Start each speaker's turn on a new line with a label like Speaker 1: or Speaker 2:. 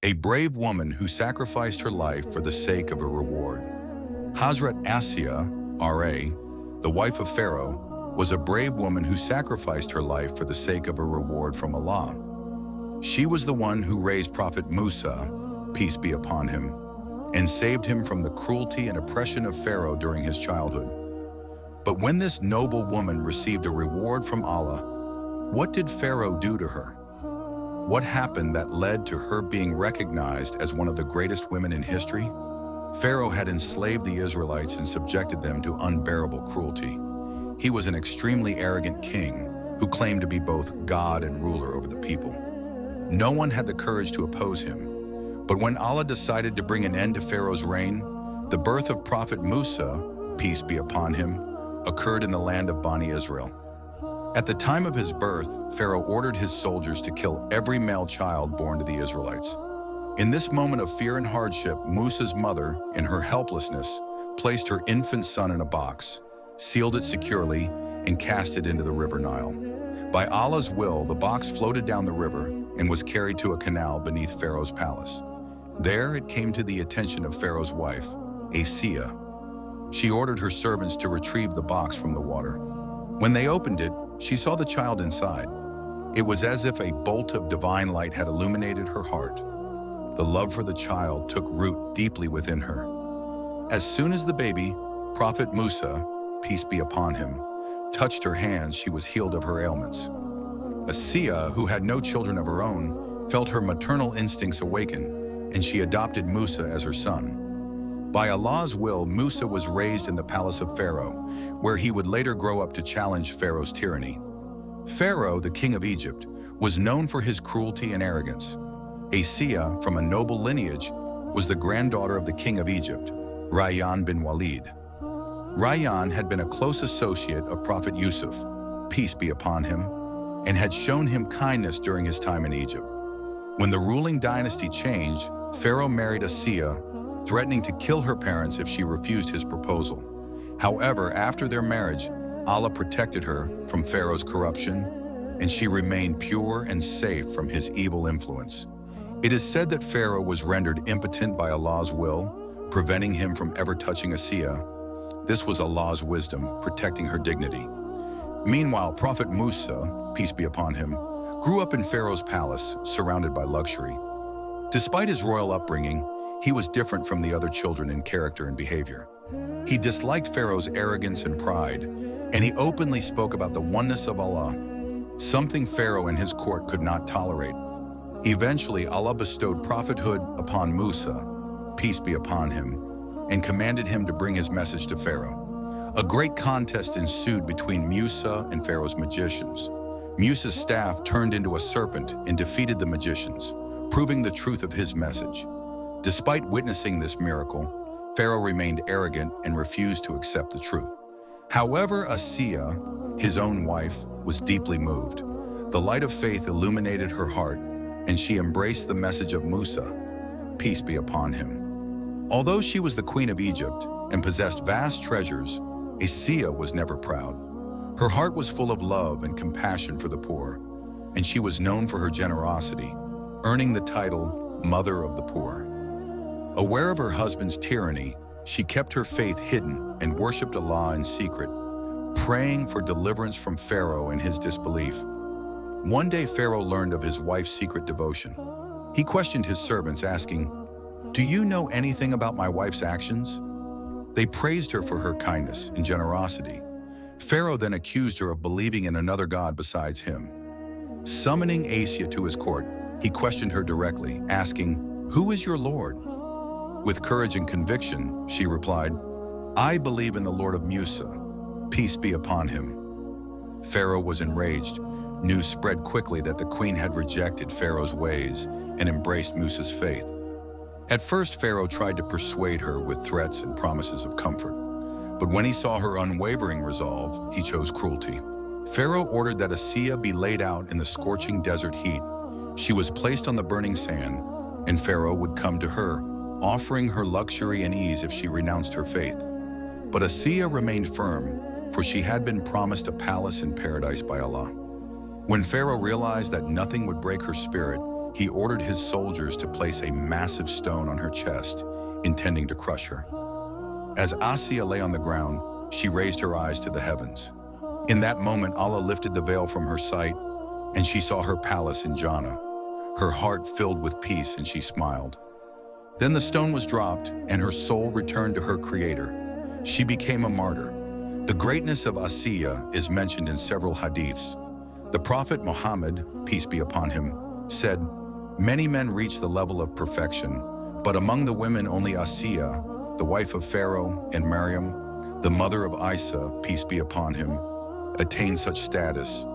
Speaker 1: a brave woman who sacrificed her life for the sake of a reward. Hazrat Asiya, R.A., the wife of Pharaoh, was a brave woman who sacrificed her life for the sake of a reward from Allah. She was the one who raised Prophet Musa, peace be upon him, and saved him from the cruelty and oppression of Pharaoh during his childhood. But when this noble woman received a reward from Allah, what did Pharaoh do to her? What happened that led to her being recognized as one of the greatest women in history? Pharaoh had enslaved the Israelites and subjected them to unbearable cruelty. He was an extremely arrogant king who claimed to be both God and ruler over the people. No one had the courage to oppose him. But when Allah decided to bring an end to Pharaoh's reign, the birth of Prophet Musa, peace be upon him, occurred in the land of Bani Israel. At the time of his birth, Pharaoh ordered his soldiers to kill every male child born to the Israelites. In this moment of fear and hardship, Musa's mother, in her helplessness, placed her infant son in a box, sealed it securely, and cast it into the river Nile. By Allah's will, the box floated down the river and was carried to a canal beneath Pharaoh's palace. There it came to the attention of Pharaoh's wife, Asiya. She ordered her servants to retrieve the box from the water. When they opened it, she saw the child inside. It was as if a bolt of divine light had illuminated her heart. The love for the child took root deeply within her. As soon as the baby, Prophet Musa, peace be upon him, touched her hands, she was healed of her ailments. Asiya, who had no children of her own, felt her maternal instincts awaken, and she adopted Musa as her son. By Allah's will, Musa was raised in the palace of Pharaoh, where he would later grow up to challenge Pharaoh's tyranny. Pharaoh, the king of Egypt, was known for his cruelty and arrogance. Asiya, from a noble lineage, was the granddaughter of the king of Egypt, Rayyan bin Walid. Rayyan had been a close associate of Prophet Yusuf, peace be upon him, and had shown him kindness during his time in Egypt. When the ruling dynasty changed, Pharaoh married Asiya, threatening to kill her parents if she refused his proposal. However, after their marriage, Allah protected her from Pharaoh's corruption, and she remained pure and safe from his evil influence. It is said that Pharaoh was rendered impotent by Allah's will, preventing him from ever touching Asiya. This was Allah's wisdom, protecting her dignity. Meanwhile, Prophet Musa, peace be upon him, grew up in Pharaoh's palace, surrounded by luxury. Despite his royal upbringing, he was different from the other children in character and behavior. He disliked Pharaoh's arrogance and pride, and he openly spoke about the oneness of Allah, something Pharaoh and his court could not tolerate. Eventually, Allah bestowed prophethood upon Musa, peace be upon him, and commanded him to bring his message to Pharaoh. A great contest ensued between Musa and Pharaoh's magicians. Musa's staff turned into a serpent and defeated the magicians, proving the truth of his message. Despite witnessing this miracle, Pharaoh remained arrogant and refused to accept the truth. However, Asiya, his own wife, was deeply moved. The light of faith illuminated her heart, and she embraced the message of Musa, peace be upon him. Although she was the queen of Egypt and possessed vast treasures, Asiya was never proud. Her heart was full of love and compassion for the poor, and she was known for her generosity, earning the title Mother of the Poor. Aware of her husband's tyranny, she kept her faith hidden and worshipped Allah in secret, praying for deliverance from Pharaoh and his disbelief. One day, Pharaoh learned of his wife's secret devotion. He questioned his servants, asking, "Do you know anything about my wife's actions?" They praised her for her kindness and generosity. Pharaoh then accused her of believing in another god besides him. Summoning Asiya to his court, he questioned her directly, asking, "Who is your Lord?" With courage and conviction, she replied, "I believe in the Lord of Musa, peace be upon him." Pharaoh was enraged. News spread quickly that the queen had rejected Pharaoh's ways and embraced Musa's faith. At first, Pharaoh tried to persuade her with threats and promises of comfort. But when he saw her unwavering resolve, he chose cruelty. Pharaoh ordered that Asiya be laid out in the scorching desert heat. She was placed on the burning sand, and Pharaoh would come to her, offering her luxury and ease if she renounced her faith. But Asiya remained firm, for she had been promised a palace in paradise by Allah. When Pharaoh realized that nothing would break her spirit, he ordered his soldiers to place a massive stone on her chest, intending to crush her. As Asiya lay on the ground, she raised her eyes to the heavens. In that moment, Allah lifted the veil from her sight, and she saw her palace in Jannah. Her heart filled with peace, and she smiled. Then the stone was dropped, and her soul returned to her Creator. She became a martyr. The greatness of Asiya is mentioned in several hadiths. The Prophet Muhammad, peace be upon him, said, "Many men reach the level of perfection, but among the women only Asiya, the wife of Pharaoh, and Maryam, the mother of Isa, peace be upon him, attained such status.